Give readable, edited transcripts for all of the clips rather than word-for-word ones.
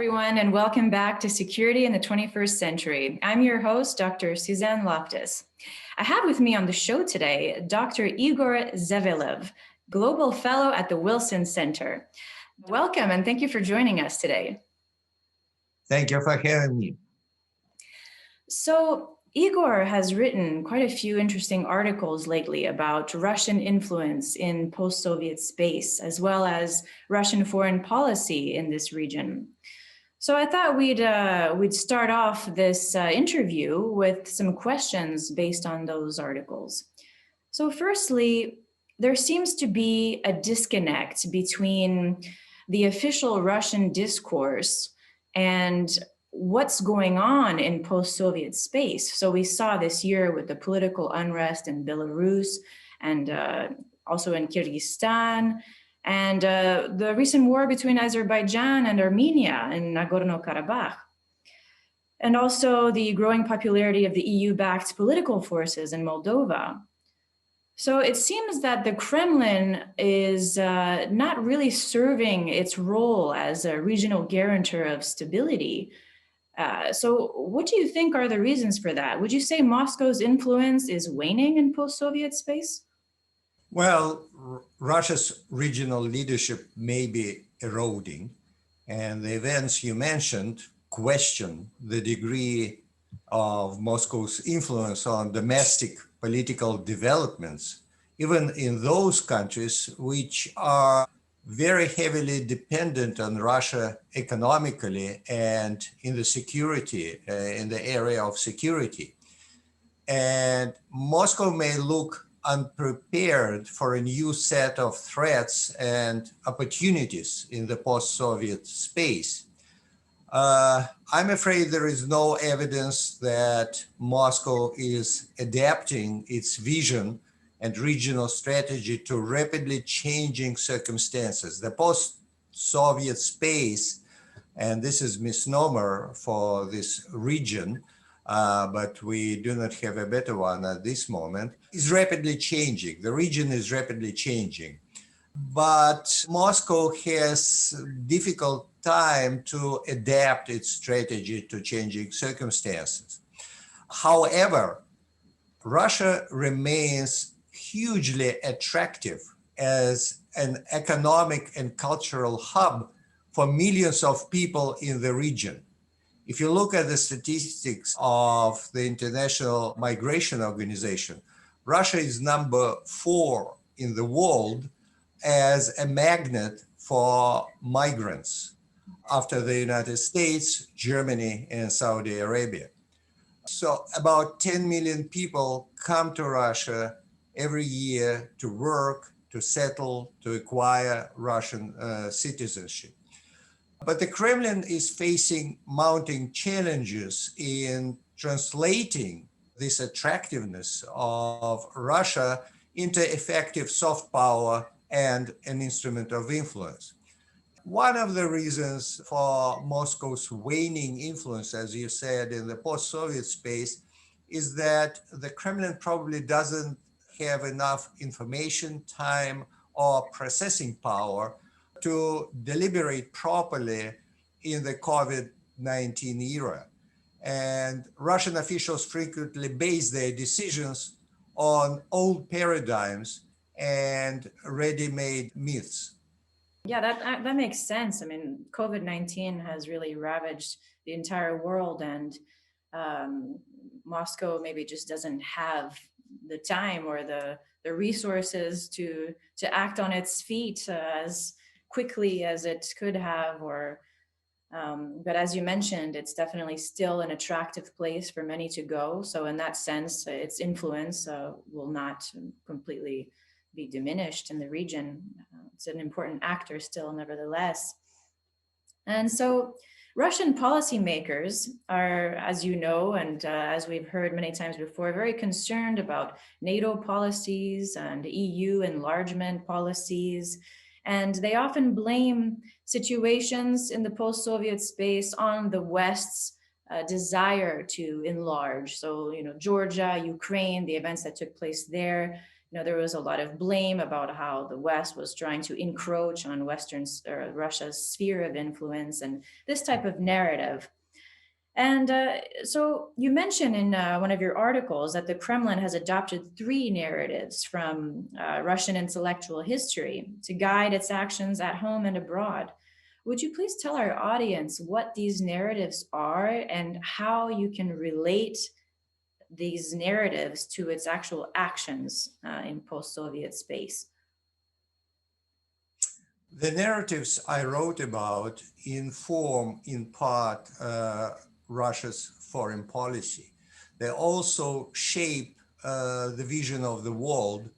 everyone, and welcome back to Security in the 21st Century. I'm your host, Dr. Suzanne Loftus. I have with me on the show today, Dr. Igor Zevelev, Global Fellow at the Wilson Center. Welcome, and thank you for joining us today. Thank you for having me. So, Igor has written quite a few interesting articles lately about Russian influence in post-Soviet space, as well as Russian foreign policy in this region. So I thought we'd start off this interview with some questions based on those articles. So firstly, there seems to be a disconnect between the official Russian discourse and what's going on in post-Soviet space. So we saw this year with the political unrest in Belarus and also in Kyrgyzstan, and the recent war between Azerbaijan and Armenia in Nagorno-Karabakh, and also the growing popularity of the EU-backed political forces in Moldova. So it seems that the Kremlin is not really serving its role as a regional guarantor of stability. So what do you think are the reasons for that? Would you say Moscow's influence is waning in post-Soviet space? Well, Russia's regional leadership may be eroding, and the events you mentioned question the degree of Moscow's influence on domestic political developments, even in those countries which are very heavily dependent on Russia economically and in the security, in the area of security. And Moscow may look unprepared for a new set of threats and opportunities in the post-Soviet space. I'm afraid there is no evidence that Moscow is adapting its vision and regional strategy to rapidly changing circumstances. The post-Soviet space, and this is misnomer for this region, but we do not have a better one at this moment, is rapidly changing. The region is rapidly changing. But Moscow has difficult time to adapt its strategy to changing circumstances. However, Russia remains hugely attractive as an economic and cultural hub for millions of people in the region. If you look at the statistics of the International Migration Organization, Russia is number 4 in the world as a magnet for migrants after the United States, Germany, and Saudi Arabia. So about 10 million people come to Russia every year to work, to settle, to acquire Russian citizenship. But the Kremlin is facing mounting challenges in translating this attractiveness of Russia into effective soft power and an instrument of influence. One of the reasons for Moscow's waning influence, as you said, in the post-Soviet space, is that the Kremlin probably doesn't have enough information, time, or processing power to deliberate properly in the COVID-19 era. And Russian officials frequently base their decisions on old paradigms and ready-made myths. Yeah, that makes sense. I mean, COVID-19 has really ravaged the entire world, and Moscow maybe just doesn't have the time or the resources to act on its feet as quickly as it could have, or but as you mentioned, it's definitely still an attractive place for many to go. So in that sense, its influence will not completely be diminished in the region. It's an important actor still, nevertheless. And so Russian policymakers are, as you know, and as we've heard many times before, very concerned about NATO policies and EU enlargement policies. And they often blame situations in the post-Soviet space on the West's desire to enlarge. So, Georgia, Ukraine, the events that took place there, There was a lot of blame about how the West was trying to encroach on Russia's sphere of influence and this type of narrative. And so you mentioned in one of your articles that the Kremlin has adopted three narratives from Russian intellectual history to guide its actions at home and abroad. Would you please tell our audience what these narratives are and how you can relate these narratives to its actual actions in post-Soviet space? The narratives I wrote about inform, in part, Russia's foreign policy. They also shape the vision of the world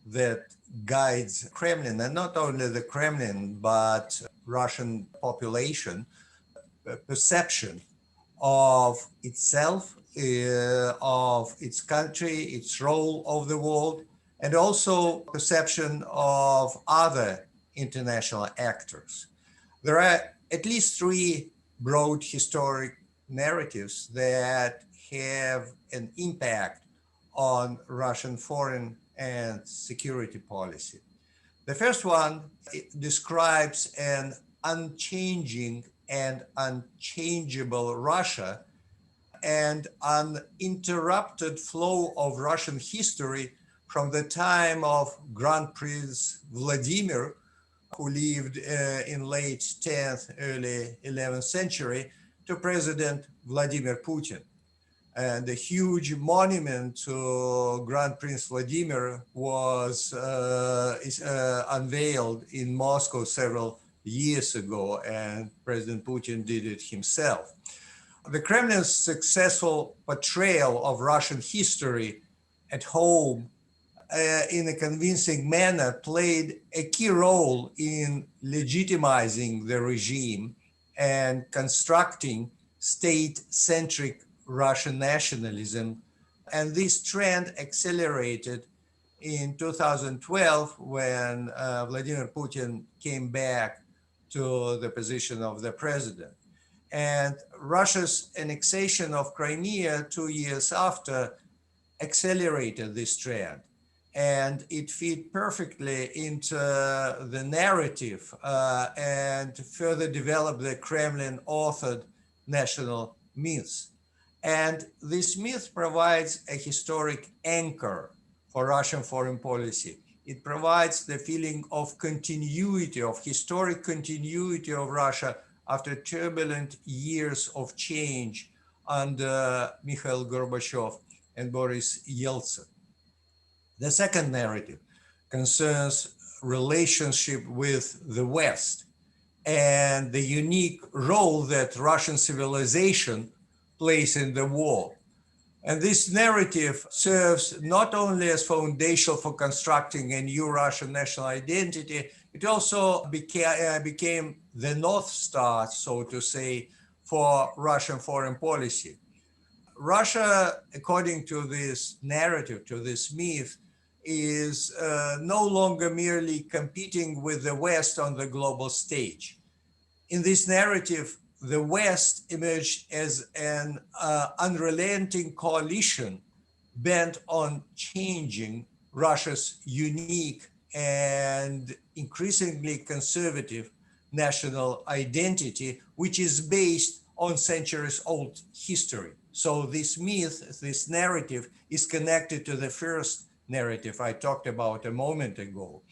that guides Kremlin, and not only the Kremlin, but Russian population perception of itself, of its country, its role of the world, and also perception of other international actors. There are at least three broad historic narratives that have an impact on Russian foreign and security policy. The first one describes an unchanging and unchangeable Russia and an uninterrupted flow of Russian history from the time of Grand Prince Vladimir, who lived in late 10th, early 11th century, to President Vladimir Putin. And the huge monument to Grand Prince Vladimir was unveiled in Moscow several years ago, and President Putin did it himself. The Kremlin's successful portrayal of Russian history at home in a convincing manner played a key role in legitimizing the regime and constructing state-centric Russian nationalism. And this trend accelerated in 2012 when Vladimir Putin came back to the position of the president. And Russia's annexation of Crimea 2 years after accelerated this trend. And it fit perfectly into the narrative and further developed the Kremlin-authored national myths. And this myth provides a historic anchor for Russian foreign policy. It provides the feeling of continuity, of historic continuity of Russia after turbulent years of change under Mikhail Gorbachev and Boris Yeltsin. The second narrative concerns relationship with the West and the unique role that Russian civilization plays in the world. And this narrative serves not only as foundational for constructing a new Russian national identity, it also became the North Star, so to say, for Russian foreign policy. Russia, according to this narrative, to this myth, is no longer merely competing with the West on the global stage. In this narrative, the West emerged as an unrelenting coalition bent on changing Russia's unique and increasingly conservative national identity, which is based on centuries-old history. So this myth, this narrative, is connected to the first narrative I talked about a moment ago.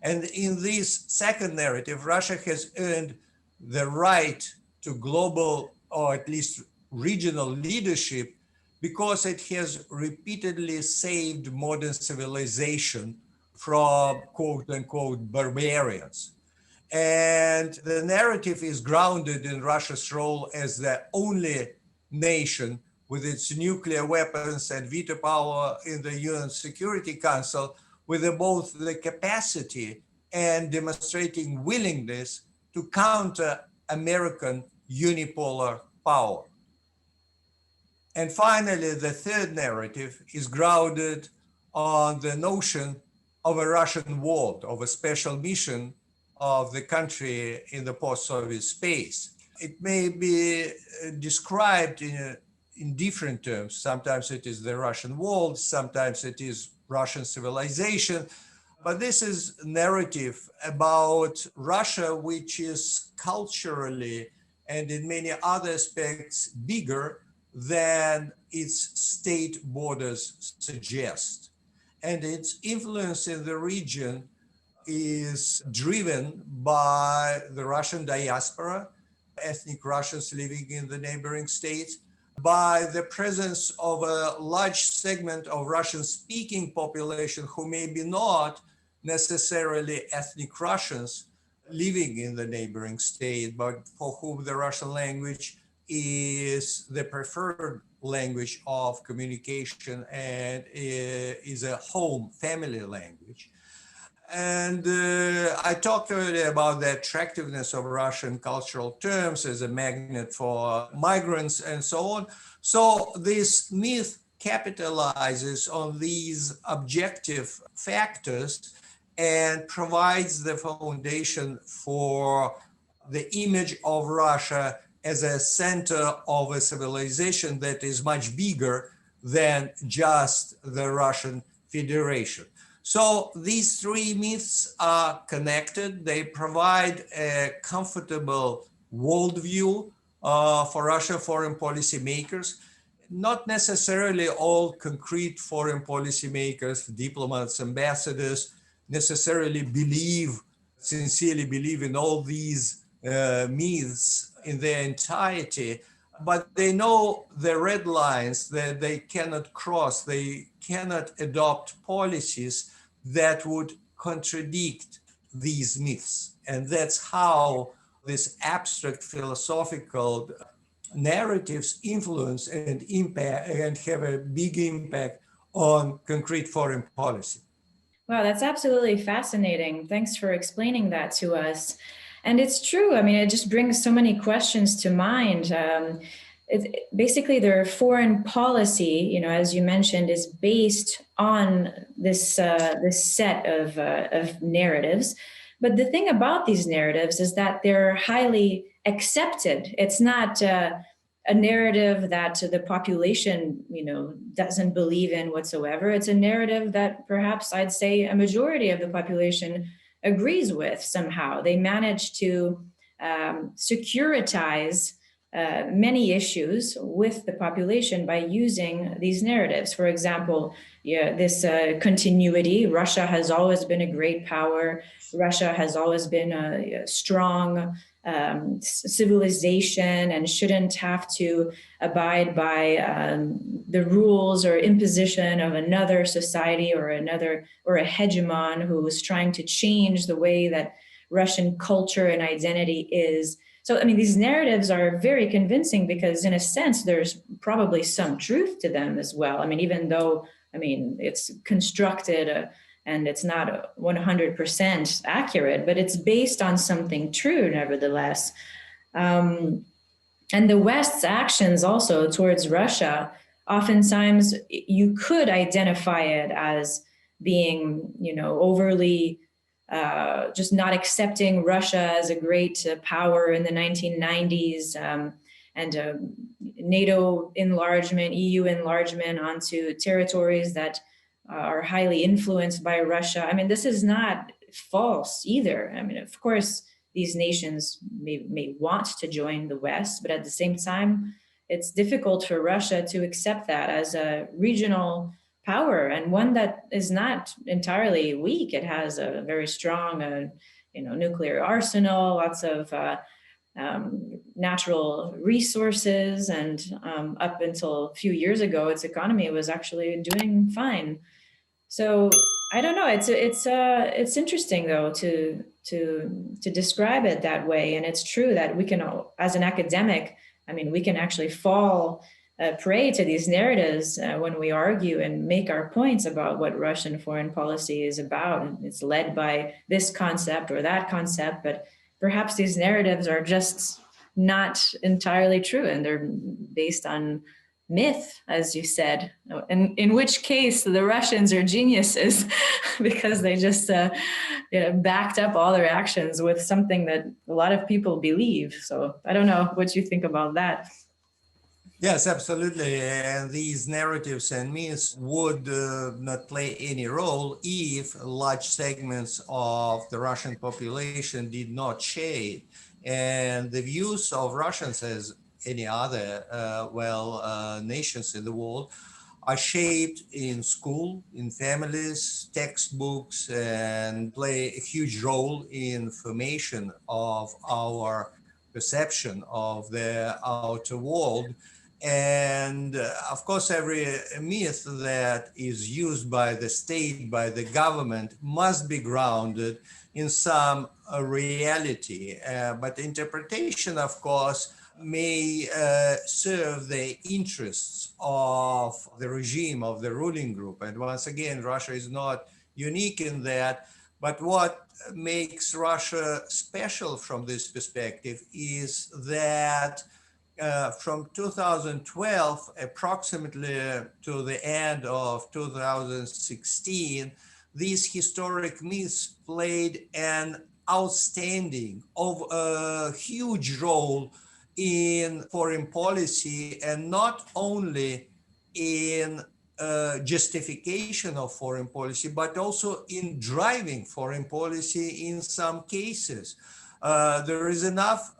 And in this second narrative, Russia has earned the right to global, or at least regional leadership, because it has repeatedly saved modern civilization from quote unquote barbarians. And the narrative is grounded in Russia's role as the only nation with its nuclear weapons and veto power in the UN Security Council, with both the capacity and demonstrating willingness to counter American unipolar power. And finally, the third narrative is grounded on the notion of a Russian world, of a special mission of the country in the post-Soviet space. It may be described in different terms. Sometimes it is the Russian world, sometimes it is Russian civilization. But this is narrative about Russia, which is culturally and in many other aspects bigger than its state borders suggest. And its influence in the region is driven by the Russian diaspora, ethnic Russians living in the neighboring states, by the presence of a large segment of Russian speaking population who may be not necessarily ethnic Russians living in the neighboring state, but for whom the Russian language is the preferred language of communication and is a home family language. And I talked earlier about the attractiveness of Russian cultural terms as a magnet for migrants and so on. So this myth capitalizes on these objective factors and provides the foundation for the image of Russia as a center of a civilization that is much bigger than just the Russian Federation. So these three myths are connected. They provide a comfortable worldview for Russian foreign policy makers. Not necessarily all concrete foreign policy makers, diplomats, ambassadors, necessarily sincerely believe in all these myths in their entirety, but they know the red lines that they cannot cross. They cannot adopt policies that would contradict these myths. And that's how this abstract philosophical narratives influence and impact and have a big impact on concrete foreign policy. Wow, that's absolutely fascinating. Thanks for explaining that to us. And it's true. I mean, it just brings so many questions to mind. Basically, their foreign policy, as you mentioned, is based on this set of narratives. But the thing about these narratives is that they're highly accepted. It's not a narrative that the population, doesn't believe in whatsoever. It's a narrative that perhaps I'd say a majority of the population agrees with somehow. They manage to securitize many issues with the population by using these narratives. For example, this continuity. Russia has always been a great power. Russia has always been a strong civilization and shouldn't have to abide by the rules or imposition of another society or a hegemon who is trying to change the way that Russian culture and identity is. So, I mean, these narratives are very convincing because in a sense, there's probably some truth to them as well. I mean, even though, it's constructed and it's not 100% accurate, but it's based on something true nevertheless. And the West's actions also towards Russia, oftentimes you could identify it as being, overly just not accepting Russia as a great power in the 1990s, and NATO enlargement, EU enlargement onto territories that are highly influenced by Russia. I mean, this is not false either. I mean, of course, these nations may want to join the West, but at the same time, it's difficult for Russia to accept that as a regional power and one that is not entirely weak. It has a very strong, nuclear arsenal, lots of natural resources, and up until a few years ago, its economy was actually doing fine. So I don't know. It's interesting though to describe it that way, and it's true that we can, as an academic, we can actually fall prey to these narratives when we argue and make our points about what Russian foreign policy is about. And it's led by this concept or that concept, but perhaps these narratives are just not entirely true, and they're based on myth, as you said, and in which case the Russians are geniuses because they just backed up all their actions with something that a lot of people believe. So I don't know what you think about that. Yes, absolutely. And these narratives and myths would not play any role if large segments of the Russian population did not share it. And the views of Russians, as any other, nations in the world, are shaped in school, in families, textbooks, and play a huge role in formation of our perception of the outer world. And of course, every myth that is used by the state, by the government, must be grounded in some reality. But interpretation, of course, may serve the interests of the regime, of the ruling group. And once again, Russia is not unique in that. But what makes Russia special from this perspective is that from 2012 approximately to the end of 2016, these historic myths played an outstanding, of a huge role in foreign policy, and not only in justification of foreign policy, but also in driving foreign policy in some cases. There is enough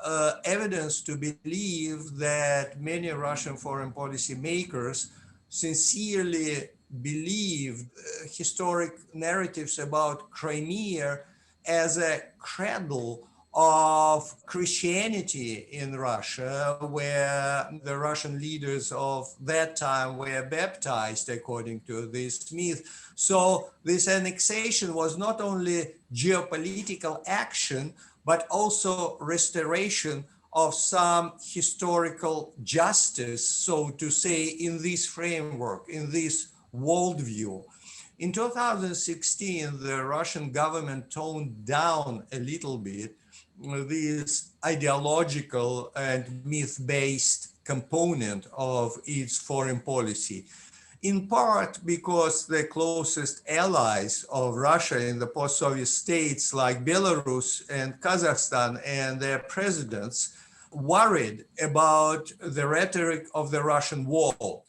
evidence to believe that many Russian foreign policy makers sincerely believed historic narratives about Crimea as a cradle of Christianity in Russia, where the Russian leaders of that time were baptized according to this myth. So this annexation was not only geopolitical action, but also restoration of some historical justice, so to say, in this framework, in this worldview. In 2016, the Russian government toned down a little bit this ideological and myth-based component of its foreign policy, in part because the closest allies of Russia in the post-Soviet states like Belarus and Kazakhstan and their presidents worried about the rhetoric of the Russian world,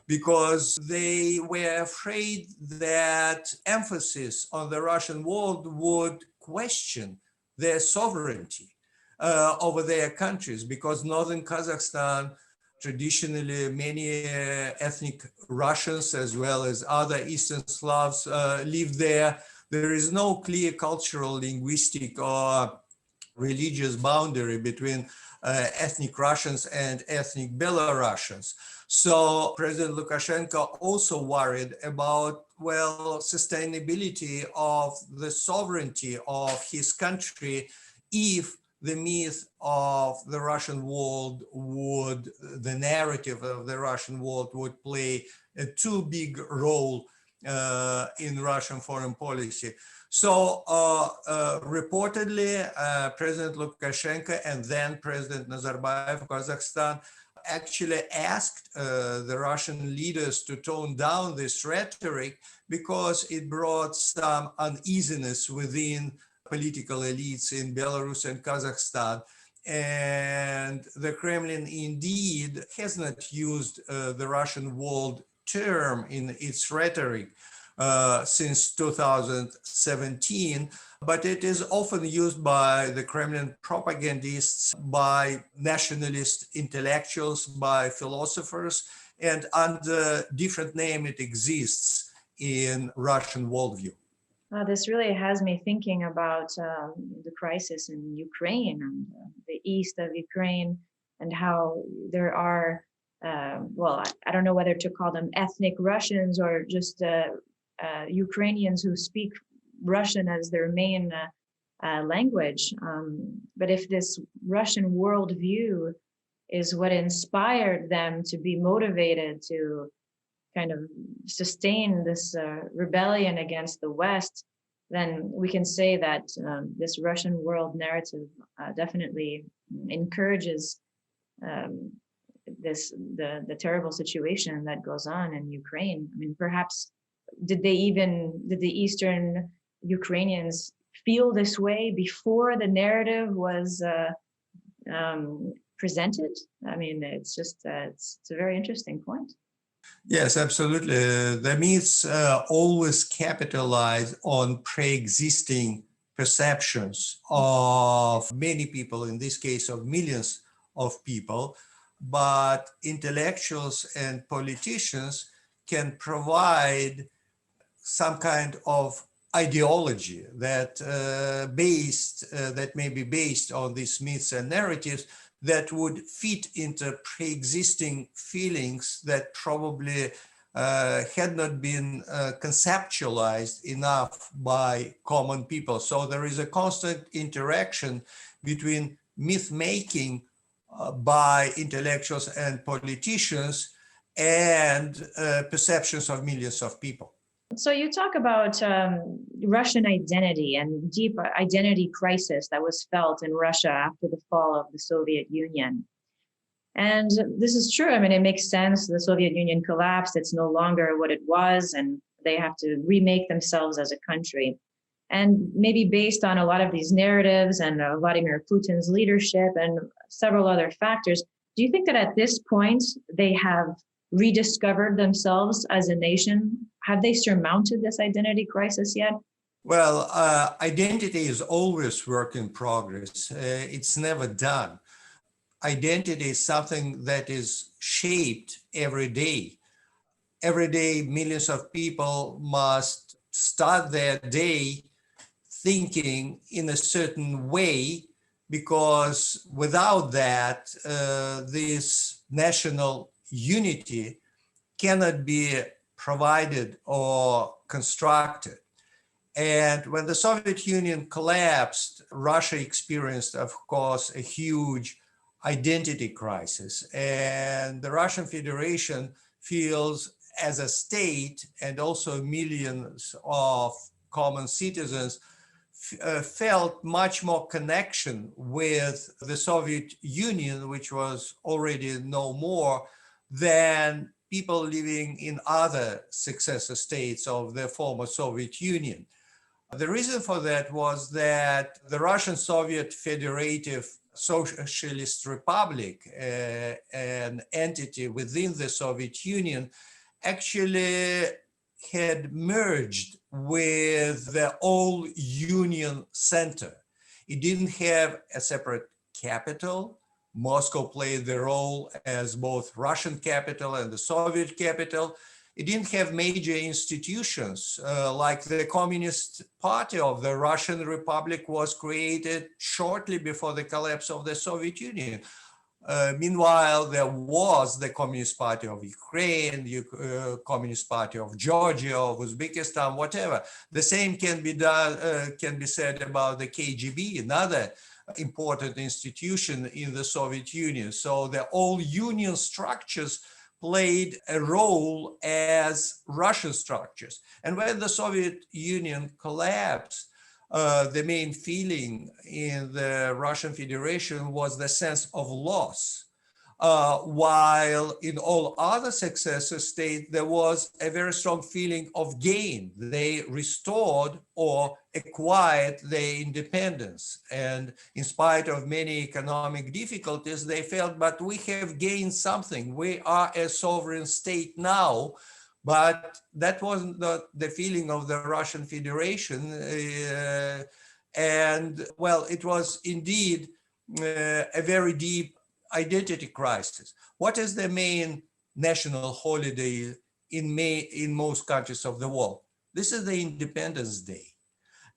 because they were afraid that emphasis on the Russian world would question their sovereignty over their countries, because northern Kazakhstan, traditionally many ethnic Russians as well as other Eastern Slavs live there. There is no clear cultural, linguistic, or religious boundary between ethnic Russians and ethnic Belarusians. So President Lukashenko also worried about, sustainability of the sovereignty of his country if the myth of the Russian world would, the narrative of the Russian world would play a too big role in Russian foreign policy. So reportedly, President Lukashenko and then President Nazarbayev of Kazakhstan actually asked the Russian leaders to tone down this rhetoric because it brought some uneasiness within political elites in Belarus and Kazakhstan. And the Kremlin indeed has not used the Russian world term in its rhetoric since 2017, but it is often used by the Kremlin propagandists, by nationalist intellectuals, by philosophers, and under different name it exists in Russian worldview. This really has me thinking about the crisis in Ukraine and the east of Ukraine, and how there are, I don't know whether to call them ethnic Russians or just Ukrainians who speak Russian as their main language. But if this Russian worldview is what inspired them to be motivated to kind of sustain this rebellion against the West, then we can say that this Russian world narrative definitely encourages the terrible situation that goes on in Ukraine. I mean, perhaps did the Eastern Ukrainians feel this way before the narrative was presented? I mean, it's just it's a very interesting point. Yes, absolutely. The myths always capitalize on pre-existing perceptions of many people, in this case of millions of people, but intellectuals and politicians can provide some kind of ideology that that may be based on these myths and narratives that would fit into pre-existing feelings that probably had not been conceptualized enough by common people. So there is a constant interaction between myth making by intellectuals and politicians and perceptions of millions of people. So you talk about Russian identity and deep identity crisis that was felt in Russia after the fall of the Soviet Union. And this is true. I mean, it makes sense. The Soviet Union collapsed. It's no longer what it was, and they have to remake themselves as a country. And maybe based on a lot of these narratives and Vladimir Putin's leadership and several other factors, do you think that at this point they have rediscovered themselves as a nation? Have they surmounted this identity crisis yet? Well, identity is always work in progress. It's never done. Identity is something that is shaped every day. Every day, millions of people must start their day thinking in a certain way, because without that, this national unity cannot be provided or constructed. And when the Soviet Union collapsed, Russia experienced, of course, a huge identity crisis. And the Russian Federation feels, as a state, and also millions of common citizens, felt much more connection with the Soviet Union, which was already no more, than people living in other successor states of the former Soviet Union. The reason for that was that the Russian Soviet Federative Socialist Republic, an entity within the Soviet Union, actually had merged with the old Union center. It didn't have a separate capital. Moscow played the role as both Russian capital and the Soviet capital. It didn't have major institutions like the Communist Party of the Russian Republic was created shortly before the collapse of the Soviet Union. Meanwhile, there was the Communist Party of Ukraine, the Communist Party of Georgia, of Uzbekistan, whatever. The same can be done, can be said about the KGB, another important institution in the Soviet Union. So the old union structures played a role as Russian structures. And when the Soviet Union collapsed, the main feeling in the Russian Federation was the sense of loss. While in all other successor states, there was a very strong feeling of gain. They restored or acquired their independence. And in spite of many economic difficulties, they felt, but we have gained something. We are a sovereign state now. But that wasn't the feeling of the Russian Federation. And well, it was indeed a very deep identity crisis. What is the main national holiday in most countries of the world? This is the Independence Day.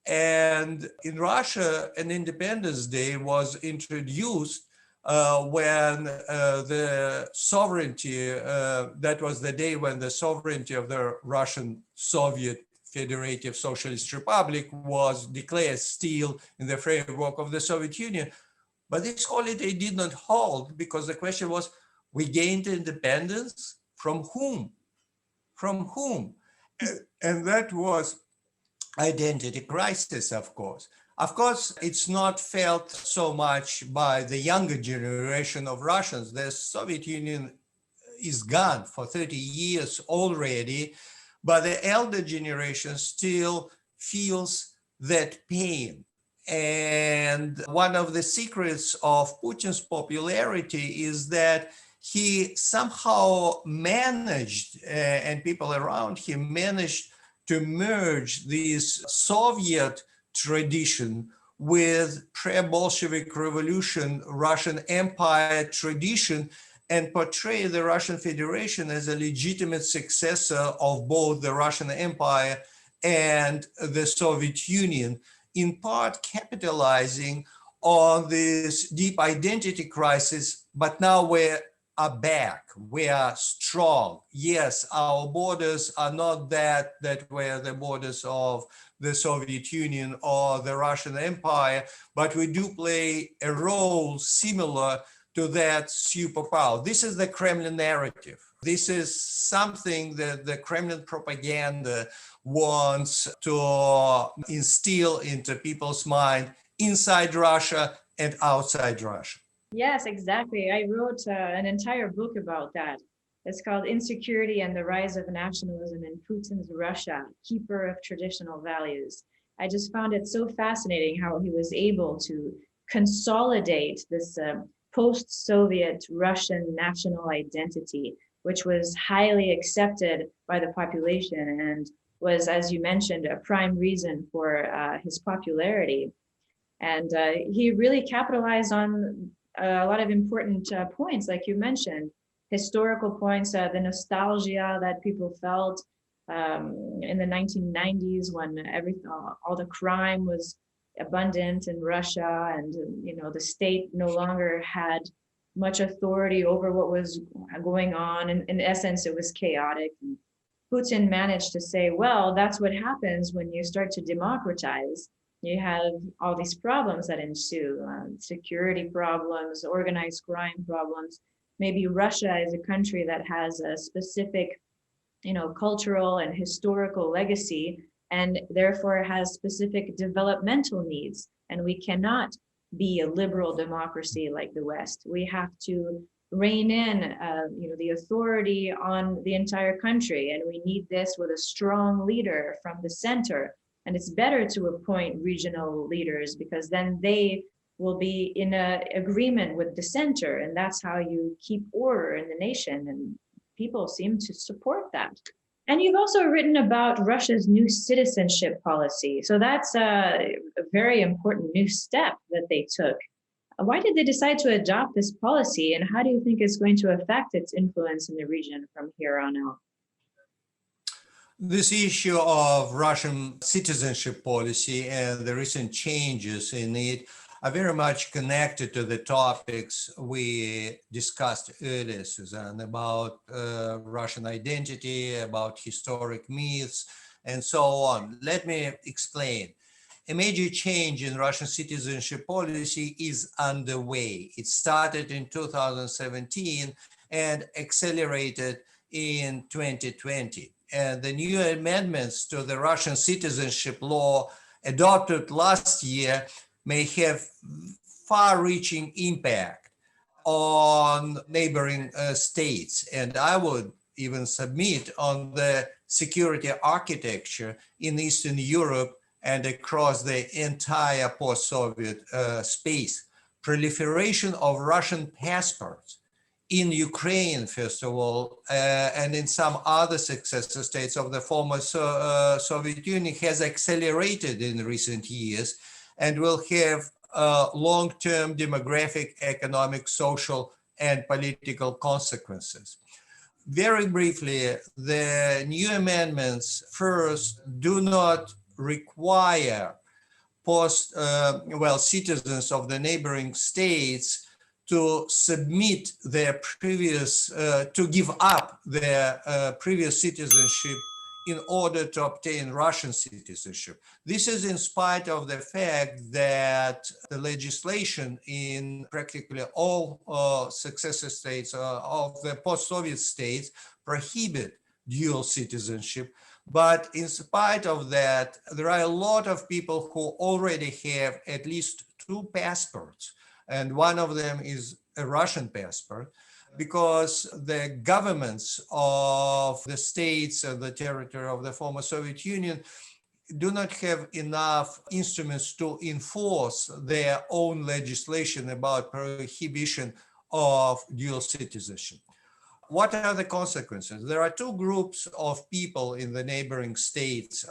And in Russia, an Independence Day was introduced when the sovereignty, that was the day when the sovereignty of the Russian Soviet Federative Socialist Republic was declared still in the framework of the Soviet Union. But this holiday did not hold, because the question was, we gained independence from whom? From whom? And that was identity crisis, of course. Of course, it's not felt so much by the younger generation of Russians. The Soviet Union is gone for 30 years already, but the elder generation still feels that pain. And one of the secrets of Putin's popularity is that he somehow managed, and people around him managed to merge this Soviet tradition with pre-Bolshevik revolution Russian Empire tradition and portray the Russian Federation as a legitimate successor of both the Russian Empire and the Soviet Union, in part capitalizing on this deep identity crisis. But now we are back, we are strong. Yes, our borders are not that were the borders of the Soviet Union or the Russian Empire, but we do play a role similar to that superpower. This is the Kremlin narrative. This is something that the Kremlin propaganda wants to instill into people's mind inside Russia and outside Russia. Yes, exactly. I wrote an entire book about that. It's called Insecurity and the Rise of Nationalism in Putin's Russia, Keeper of Traditional Values. I just found it so fascinating how he was able to consolidate this post-Soviet Russian national identity, which was highly accepted by the population and was, as you mentioned, a prime reason for his popularity. And he really capitalized on a lot of important points, like you mentioned, historical points, the nostalgia that people felt in the 1990s when all the crime was abundant in Russia, and the state no longer had much authority over what was going on. And in essence, it was chaotic. And Putin managed to say, well, that's what happens when you start to democratize. You have all these problems that ensue, security problems, organized crime problems. Maybe Russia is a country that has a specific, cultural and historical legacy, and therefore has specific developmental needs. And we cannot be a liberal democracy like the West. We have to rein in, the authority on the entire country, and we need this with a strong leader from the center. And it's better to appoint regional leaders because then they will be in agreement with the center, and that's how you keep order in the nation. And people seem to support that. And you've also written about Russia's new citizenship policy. So that's a very important new step that they took. Why did they decide to adopt this policy, and how do you think it's going to affect its influence in the region from here on out? This issue of Russian citizenship policy and the recent changes in it are very much connected to the topics we discussed earlier, Suzanne, about Russian identity, about historic myths, and so on. Let me explain. A major change in Russian citizenship policy is underway. It started in 2017 and accelerated in 2020. And the new amendments to the Russian citizenship law adopted last year may have far-reaching impact on neighboring states. And I would even submit on the security architecture in Eastern Europe and across the entire post-Soviet space. Proliferation of Russian passports in Ukraine, first of all, and in some other successor states of the former Soviet Union has accelerated in recent years and will have long-term demographic, economic, social, and political consequences. Very briefly, the new amendments first do not require citizens of the neighboring states to submit their previous, to give up their previous citizenship in order to obtain Russian citizenship. This is in spite of the fact that the legislation in practically all successor states of the post-Soviet states prohibit dual citizenship. But in spite of that, there are a lot of people who already have at least two passports, and one of them is a Russian passport, because the governments of the states and the territory of the former Soviet Union do not have enough instruments to enforce their own legislation about prohibition of dual citizenship. What are the consequences? There are two groups of people in the neighboring states.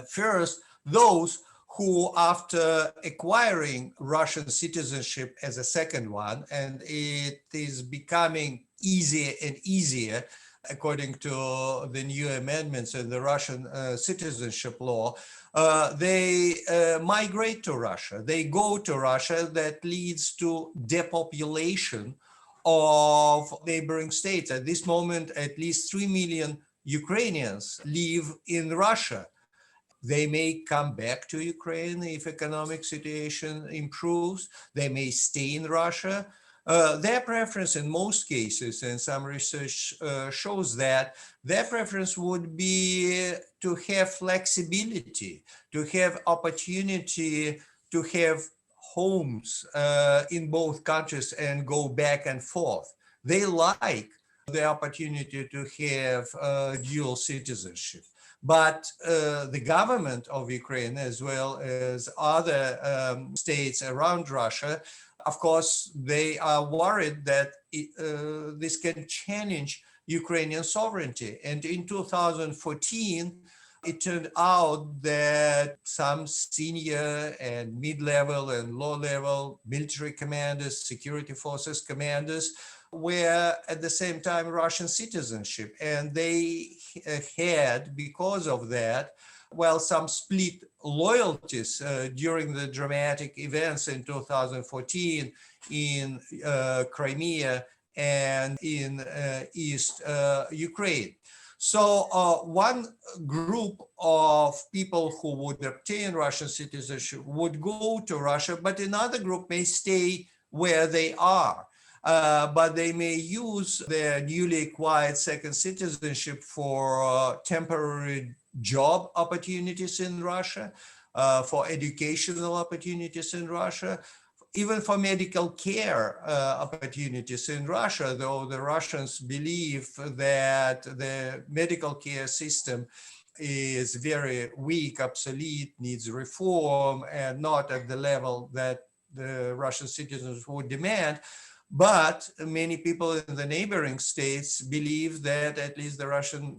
First, those who, after acquiring Russian citizenship as a second one, and it is becoming easier and easier according to the new amendments in the Russian citizenship law, they migrate to Russia. They go to Russia. That leads to depopulation of neighboring states. At this moment, at least 3 million Ukrainians live in Russia. They may come back to Ukraine if economic situation improves. They may stay in Russia. Their preference in most cases, and some research shows that, their preference would be to have flexibility, to have opportunity to have homes in both countries and go back and forth. They like the opportunity to have dual citizenship. But the government of Ukraine, as well as other states around Russia, of course, they are worried that this can challenge Ukrainian sovereignty. And in 2014, it turned out that some senior and mid-level and low-level military commanders, security forces commanders, were at the same time Russian citizenship. And they had, because of that, well, some split loyalties during the dramatic events in 2014 in Crimea and in East Ukraine. So one group of people who would obtain Russian citizenship would go to Russia, but another group may stay where they are. But they may use their newly acquired second citizenship for temporary job opportunities in Russia, for educational opportunities in Russia, even for medical care opportunities in Russia, though the Russians believe that the medical care system is very weak, obsolete, needs reform, and not at the level that the Russian citizens would demand. But many people in the neighboring states believe that at least the Russian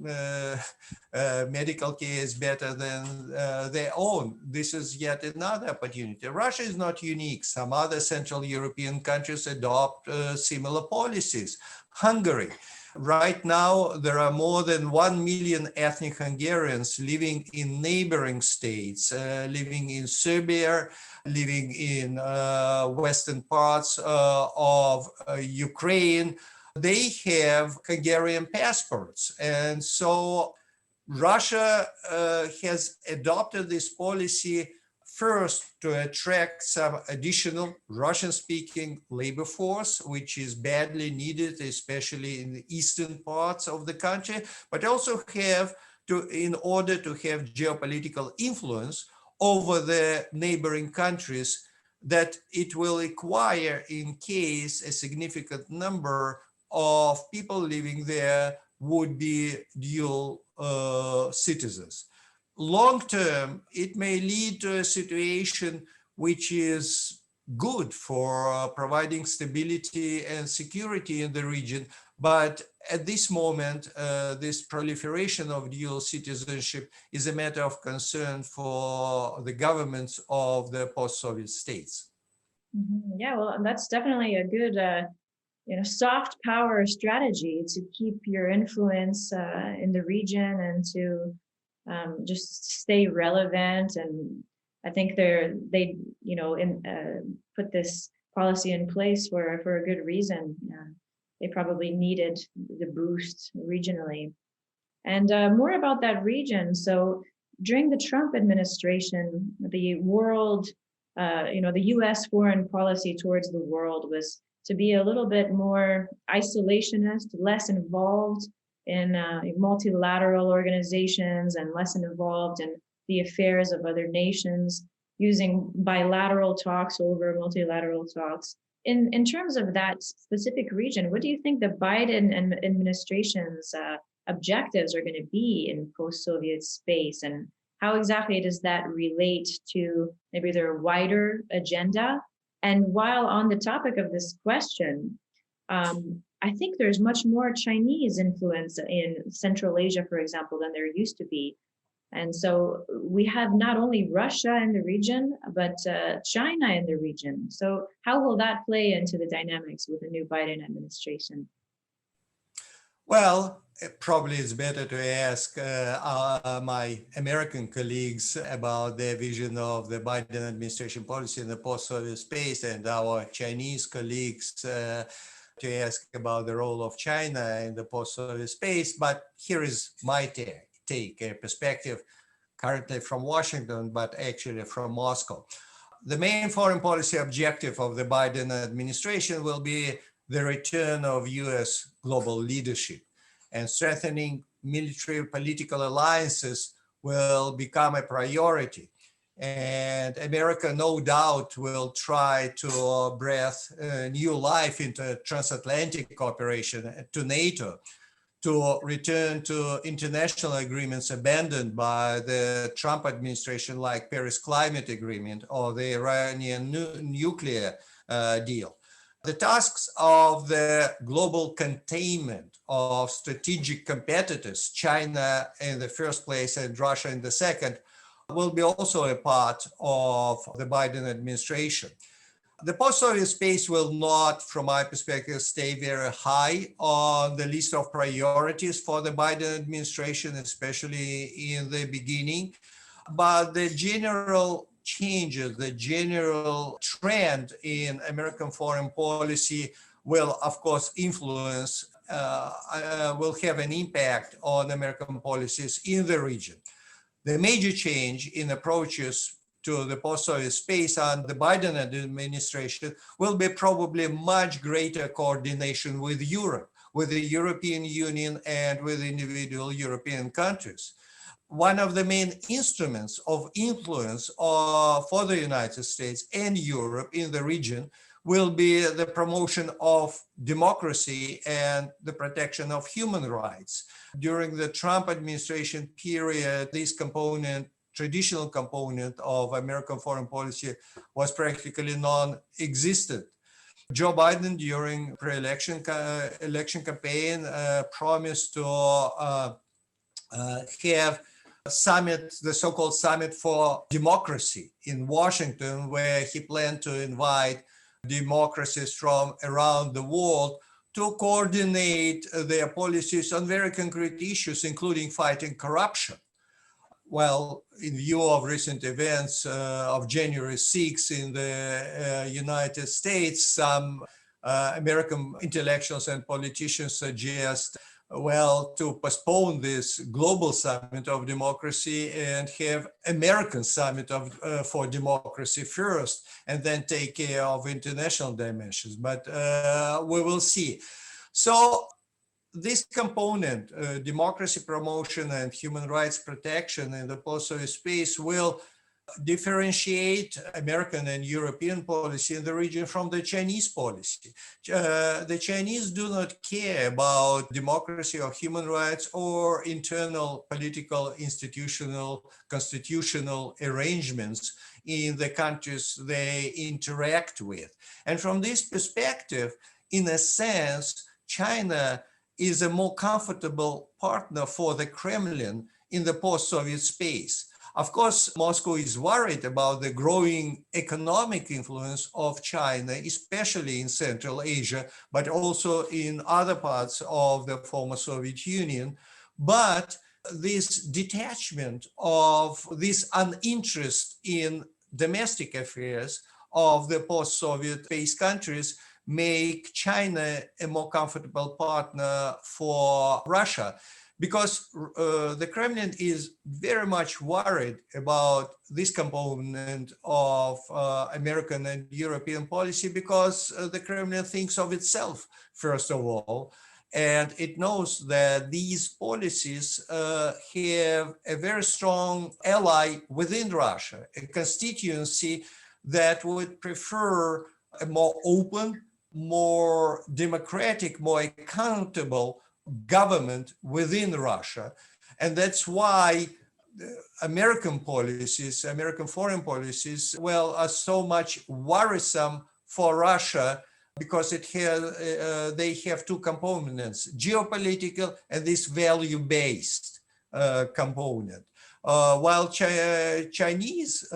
medical care is better than their own. This is yet another opportunity. Russia is not unique. Some other Central European countries adopt similar policies. Hungary. Right now, there are more than 1 million ethnic Hungarians living in neighboring states, living in Serbia, living in western parts of Ukraine. They have Hungarian passports. And so Russia has adopted this policy first to attract some additional Russian-speaking labor force, which is badly needed, especially in the eastern parts of the country, but also in order to have geopolitical influence over the neighboring countries that it will acquire in case a significant number of people living there would be dual citizens. Long term, it may lead to a situation which is good for providing stability and security in the region. But at this moment, this proliferation of dual citizenship is a matter of concern for the governments of the post-Soviet states. Yeah, well, that's definitely a good soft power strategy to keep your influence in the region and to just stay relevant. And I think they put this policy in place for a good reason. They probably needed the boost regionally. And more about that region. So during the Trump administration, the world, the U.S. foreign policy towards the world was to be a little bit more isolationist, less involved in multilateral organizations and less involved in the affairs of other nations, using bilateral talks over multilateral talks. In terms of that specific region, what do you think the Biden administration's objectives are going to be in post-Soviet space, and How exactly does that relate to maybe their wider agenda? And while on the topic of this question, I think there's much more Chinese influence in Central Asia, for example, than there used to be. And so we have not only Russia in the region, but China in the region. So how will that play into the dynamics with the new Biden administration? Well, probably it's better to ask my American colleagues about their vision of the Biden administration policy in the post-Soviet space, and our Chinese colleagues to ask about the role of China in the post-Soviet space. But here is my take, a perspective currently from Washington, but actually from Moscow. The main foreign policy objective of the Biden administration will be the return of US global leadership, and strengthening military political alliances will become a priority. And America, no doubt, will try to breathe new life into transatlantic cooperation to NATO, to return to international agreements abandoned by the Trump administration, like Paris Climate Agreement or the Iranian nuclear deal. The tasks of the global containment of strategic competitors, China in the first place and Russia in the second, will be also a part of the Biden administration. The post-Soviet space will not, from my perspective, stay very high on the list of priorities for the Biden administration, especially in the beginning. But the general changes, the general trend in American foreign policy will, of course, influence, will have an impact on American policies in the region. The major change in approaches to the post-Soviet space and the Biden administration will be probably much greater coordination with Europe, with the European Union and with individual European countries. One of the main instruments of influence for the United States and Europe in the region will be the promotion of democracy and the protection of human rights. During the Trump administration period, this traditional component of American foreign policy was practically non-existent. Joe Biden, during pre-election election campaign, promised to have the so-called Summit for Democracy in Washington, where he planned to invite democracies from around the world to coordinate their policies on very concrete issues, including fighting corruption. Well, in view of recent events of January 6th in the United States, some American intellectuals and politicians suggest, well, to postpone this global summit of democracy and have American summit for democracy first, and then take care of international dimensions. But we will see. So this component, democracy promotion and human rights protection in the post-Soviet space, will differentiate American and European policy in the region from the Chinese policy. The Chinese do not care about democracy or human rights or internal political, institutional, constitutional arrangements in the countries they interact with. And from this perspective, in a sense, China is a more comfortable partner for the Kremlin in the post-Soviet space. Of course, Moscow is worried about the growing economic influence of China, especially in Central Asia, but also in other parts of the former Soviet Union. But this detachment of this uninterest in domestic affairs of the post-Soviet based countries make China a more comfortable partner for Russia, because the Kremlin is very much worried about this component of American and European policy, because the Kremlin thinks of itself, first of all, and it knows that these policies have a very strong ally within Russia, a constituency that would prefer a more open, more democratic, more accountable government within Russia. And that's why American policies, American foreign policies, well, are so much worrisome for Russia because they have two components, geopolitical and this value-based component. While Chinese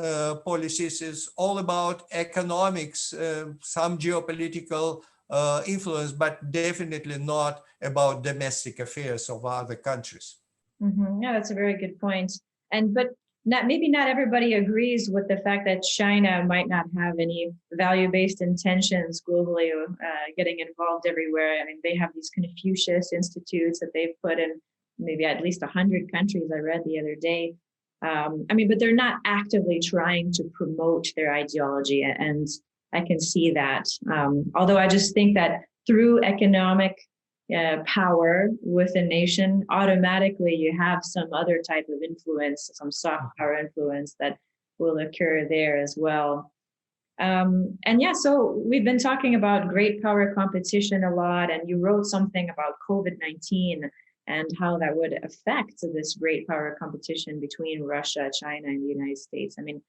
policies is all about economics, some geopolitical influence, but definitely not about domestic affairs of other countries. Yeah, that's a very good point. But maybe not everybody agrees with the fact that China might not have any value-based intentions globally, getting involved everywhere. I mean, they have these Confucius institutes that they've put in maybe at least 100 countries, I read the other day. But they're not actively trying to promote their ideology, and I can see that. Although I just think that through economic power with a nation, automatically you have some other type of influence, some soft power influence that will occur there as well. So we've been talking about great power competition a lot, and you wrote something about COVID-19 and how that would affect this great power competition between Russia, China, and the United States. I mean,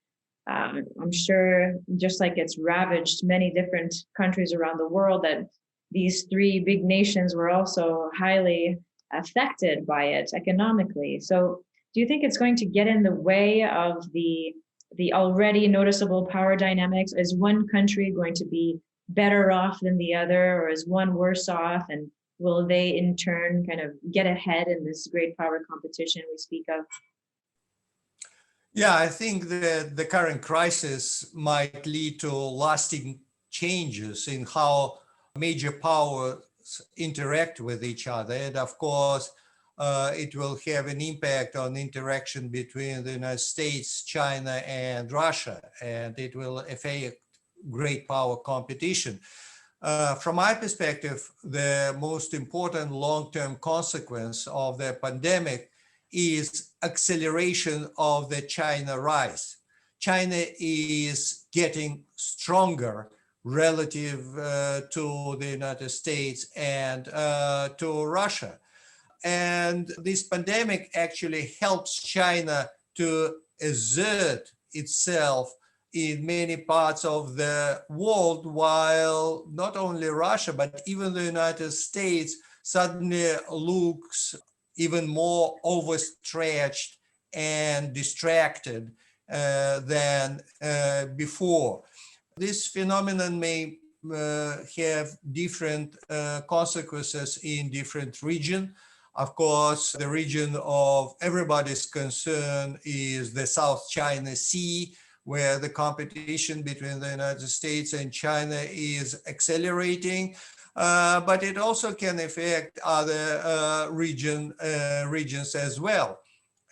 I'm sure just like it's ravaged many different countries around the world, that these three big nations were also highly affected by it economically. So do you think it's going to get in the way of the already noticeable power dynamics? Is one country going to be better off than the other, or is one worse off? And will they in turn kind of get ahead in this great power competition we speak of? Yeah, I think that the current crisis might lead to lasting changes in how major powers interact with each other. And of course, it will have an impact on interaction between the United States, China, and Russia, and it will affect great power competition. From my perspective, the most important long-term consequence of the pandemic is acceleration of the China rise. China is getting stronger relative to the United States and to Russia. And this pandemic actually helps China to assert itself in many parts of the world, while not only Russia, but even the United States suddenly looks even more overstretched and distracted than before. This phenomenon may have different consequences in different regions. Of course, the region of everybody's concern is the South China Sea, where the competition between the United States and China is accelerating. But it also can affect other regions as well.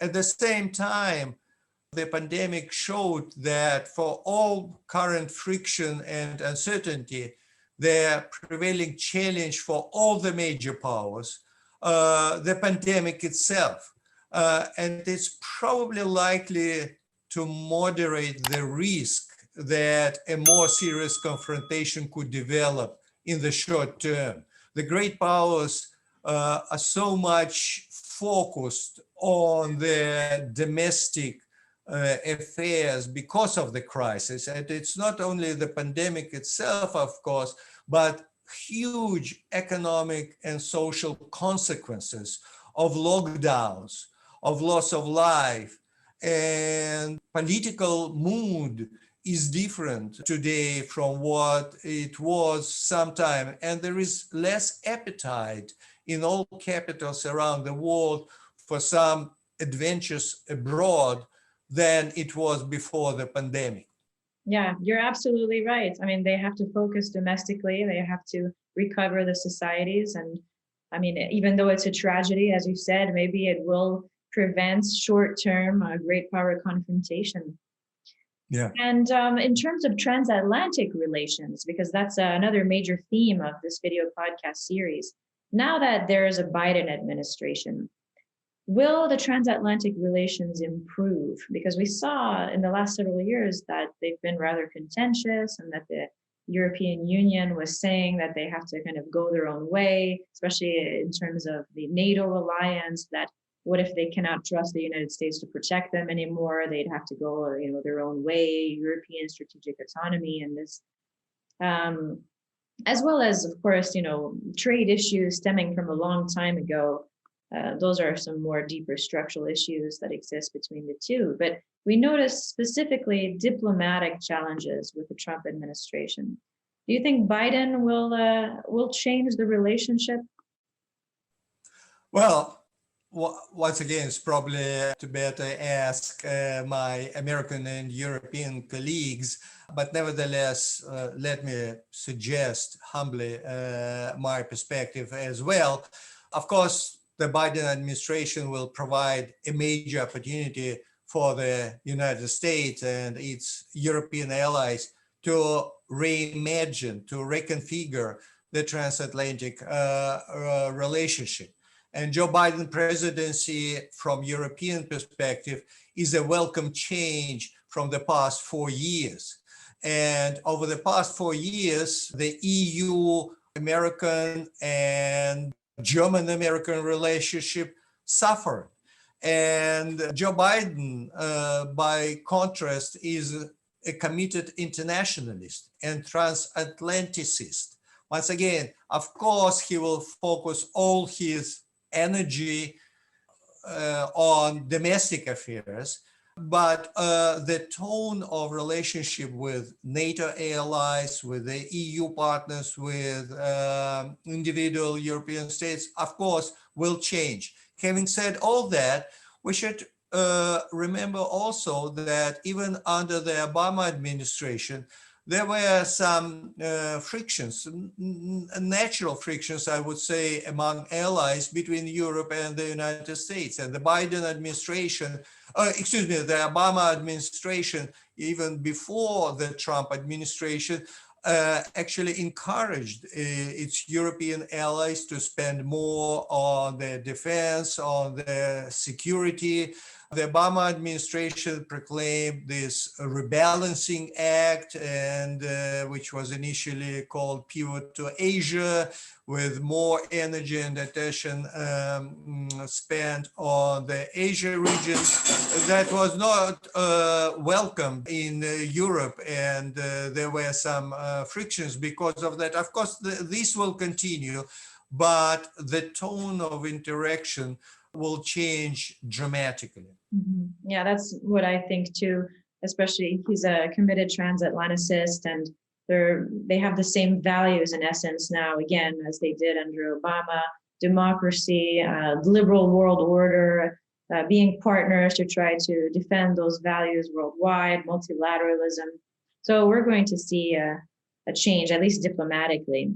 At the same time, the pandemic showed that for all current friction and uncertainty, the prevailing challenge for all the major powers, the pandemic itself. And it's probably likely to moderate the risk that a more serious confrontation could develop in the short term. The great powers are so much focused on their domestic affairs because of the crisis. And it's not only the pandemic itself, of course, but huge economic and social consequences of lockdowns, of loss of life, and political mood is different today from what it was sometime. And there is less appetite in all capitals around the world for some adventures abroad than it was before the pandemic. Yeah, you're absolutely right. I mean, they have to focus domestically. They have to recover the societies. And I mean, even though it's a tragedy, as you said, maybe it will prevent short-term great power confrontation. Yeah. And in terms of transatlantic relations, because that's another major theme of this video podcast series, now that there is a Biden administration, will the transatlantic relations improve? Because we saw in the last several years that they've been rather contentious, and that the European Union was saying that they have to kind of go their own way, especially in terms of the NATO alliance, that What if they cannot trust the United States to protect them anymore? They'd have to go, their own way, European strategic autonomy, and this, as well as, of course, trade issues stemming from a long time ago. Those are some more deeper structural issues that exist between the two. But we notice specifically diplomatic challenges with the Trump administration. Do you think Biden will change the relationship? Well, once again, it's probably to better ask my American and European colleagues, but nevertheless, let me suggest humbly my perspective as well. Of course, the Biden administration will provide a major opportunity for the United States and its European allies to reimagine, to reconfigure the transatlantic relationship. And Joe Biden presidency from European perspective is a welcome change from the past 4 years. And over the past 4 years, the EU, American and German-American relationship suffered. And Joe Biden, by contrast, is a committed internationalist and transatlanticist. Once again, of course, he will focus all his energy on domestic affairs, but the tone of relationship with NATO allies, with the EU partners, with individual European states, of course, will change. Having said all that, we should remember also that even under the Obama administration, there were some frictions, natural frictions, I would say, among allies between Europe and the United States. And the Biden administration, the Obama administration, even before the Trump administration, actually encouraged its European allies to spend more on their defense, on their security. The Obama administration proclaimed this rebalancing act, and which was initially called Pivot to Asia, with more energy and attention spent on the Asia region. That was not welcome in Europe, and there were some frictions because of that. Of course, this will continue, but the tone of interaction will change dramatically. Mm-hmm. Yeah, that's what I think too, especially he's a committed transatlanticist, and they have the same values in essence now, again, as they did under Obama: democracy, liberal world order, being partners to try to defend those values worldwide, multilateralism. So we're going to see a change, at least diplomatically.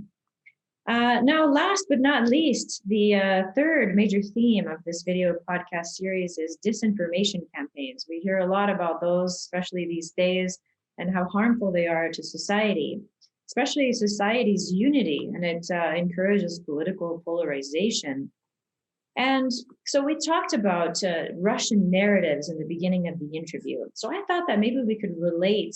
Now, last but not least, the third major theme of this video podcast series is disinformation campaigns. We hear a lot about those, especially these days, and how harmful they are to society, especially society's unity, and it encourages political polarization. And so we talked about Russian narratives in the beginning of the interview. So I thought that maybe we could relate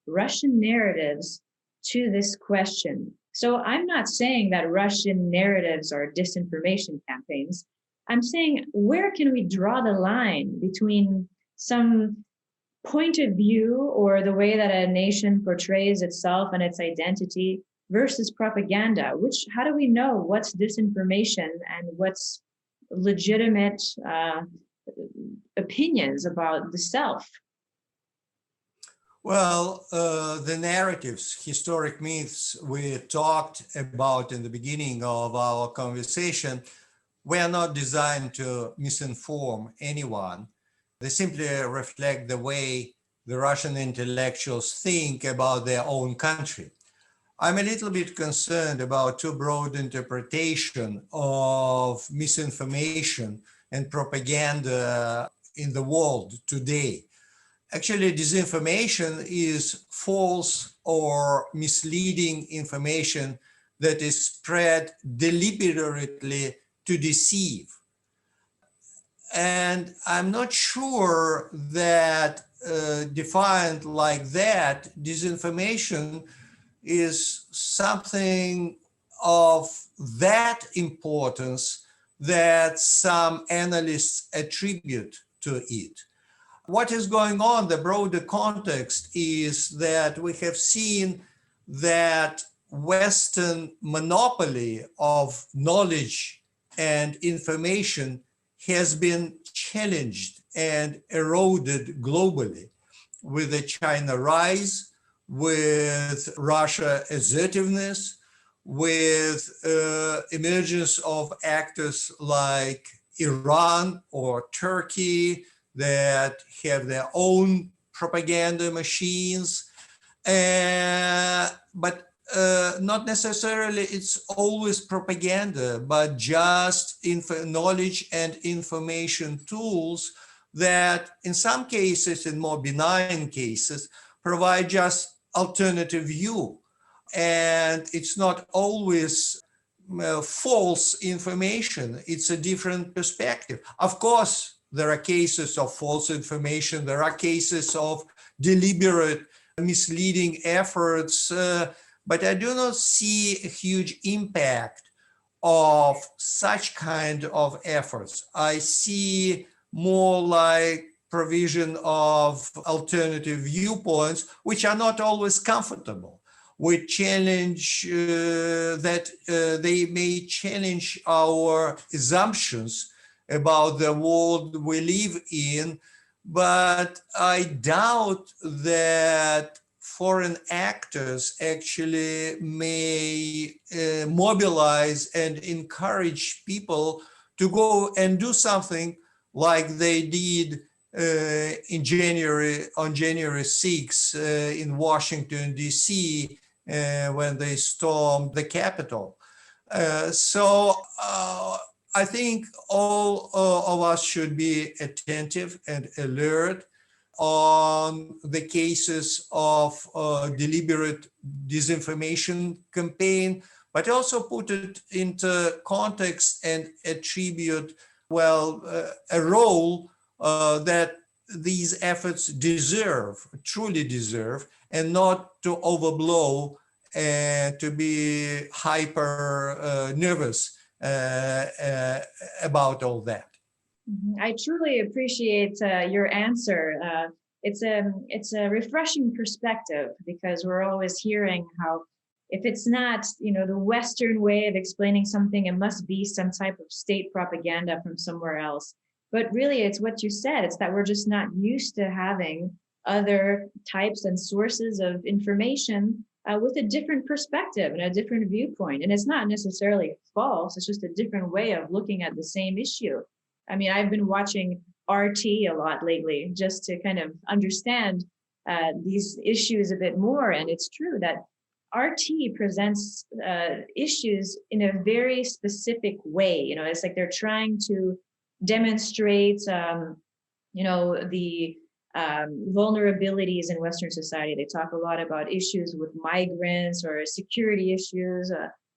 Russian narratives to this question. So I'm not saying that Russian narratives are disinformation campaigns. I'm saying, where can we draw the line between some point of view or the way that a nation portrays itself and its identity versus propaganda? How do we know what's disinformation and what's legitimate opinions about the self? Well, the narratives, historic myths we talked about in the beginning of our conversation were not designed to misinform anyone. They simply reflect the way the Russian intellectuals think about their own country. I'm a little bit concerned about too broad interpretation of misinformation and propaganda in the world today. Actually, disinformation is false or misleading information that is spread deliberately to deceive. And I'm not sure that defined like that, disinformation is something of that importance that some analysts attribute to it. What is going on, the broader context, is that we have seen that Western monopoly of knowledge and information has been challenged and eroded globally with the China rise, with Russia assertiveness, with emergence of actors like Iran or Turkey that have their own propaganda machines. But not necessarily it's always propaganda, but just knowledge and information tools that in some cases, in more benign cases, provide just alternative view. And it's not always false information. It's a different perspective. Of course, there are cases of false information. There are cases of deliberate misleading efforts, but I do not see a huge impact of such kind of efforts. I see more like provision of alternative viewpoints, which are not always comfortable. We challenge that they may challenge our assumptions about the world we live in, but I doubt that foreign actors actually may mobilize and encourage people to go and do something like they did on January 6th in Washington, D.C., when they stormed the Capitol. So I think all of us should be attentive and alert on the cases of deliberate disinformation campaign, but also put it into context and attribute, a role that these efforts truly deserve, and not to overblow and to be hyper nervous about all that. I truly appreciate your answer. It's a refreshing perspective, because we're always hearing how if it's not, the Western way of explaining something, it must be some type of state propaganda from somewhere else. But really, it's what you said. It's that we're just not used to having other types and sources of information with a different perspective and a different viewpoint. And it's not necessarily false. It's just a different way of looking at the same issue. I mean, I've been watching RT a lot lately just to kind of understand these issues a bit more. And it's true that RT presents issues in a very specific way. It's like they're trying to demonstrate, the vulnerabilities in Western society. They talk a lot about issues with migrants or security issues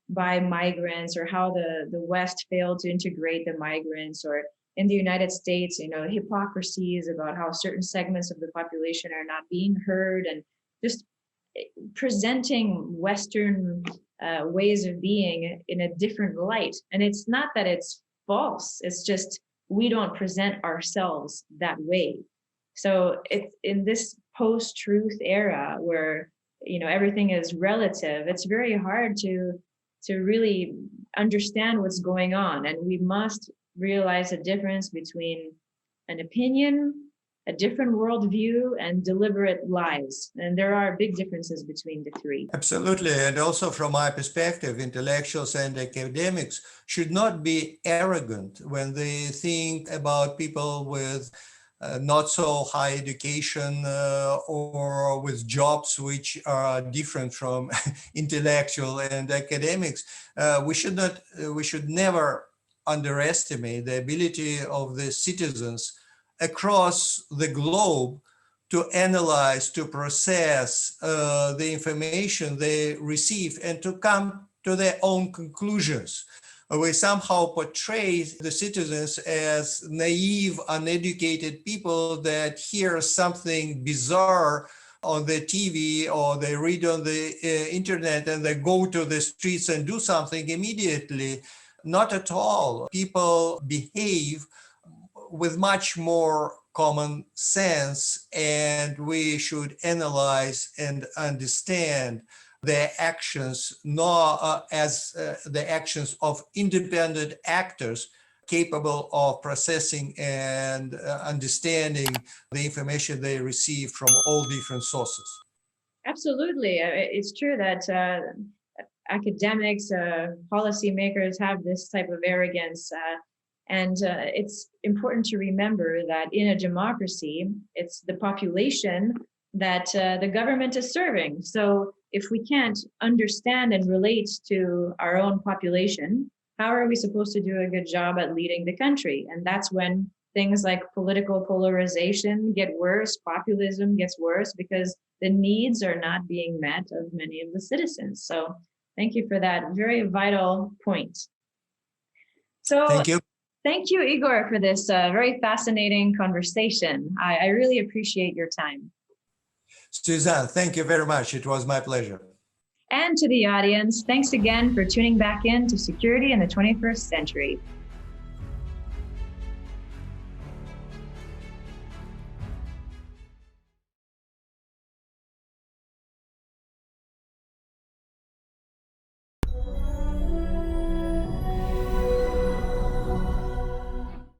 by migrants, or how the West failed to integrate the migrants, or in the United States, hypocrisies about how certain segments of the population are not being heard, and just presenting Western ways of being in a different light. And it's not that it's false, it's just we don't present ourselves that way. So it's in this post-truth era where everything is relative, it's very hard to really understand what's going on. And we must realize the difference between an opinion, a different worldview, and deliberate lies. And there are big differences between the three. Absolutely. And also from my perspective, intellectuals and academics should not be arrogant when they think about people with not so high education or with jobs which are different from intellectual and academics. We should never underestimate the ability of the citizens across the globe to analyze, to process the information they receive, and to come to their own conclusions. We somehow portray the citizens as naive, uneducated people that hear something bizarre on the TV or they read on the internet and they go to the streets and do something immediately. not at all. People behave with much more common sense, and we should analyze and understand their actions not as the actions of independent actors capable of processing and understanding the information they receive from all different sources. Absolutely. It's true that academics, policymakers have this type of arrogance. And it's important to remember that in a democracy, it's the population that the government is serving. So if we can't understand and relate to our own population, how are we supposed to do a good job at leading the country? And that's when things like political polarization get worse, populism gets worse, because the needs are not being met of many of the citizens. So thank you for that very vital point. So Thank you. Thank you, Igor, for this very fascinating conversation. I really appreciate your time. Suzanne, thank you very much. It was my pleasure. And to the audience, thanks again for tuning back in to Security in the 21st Century.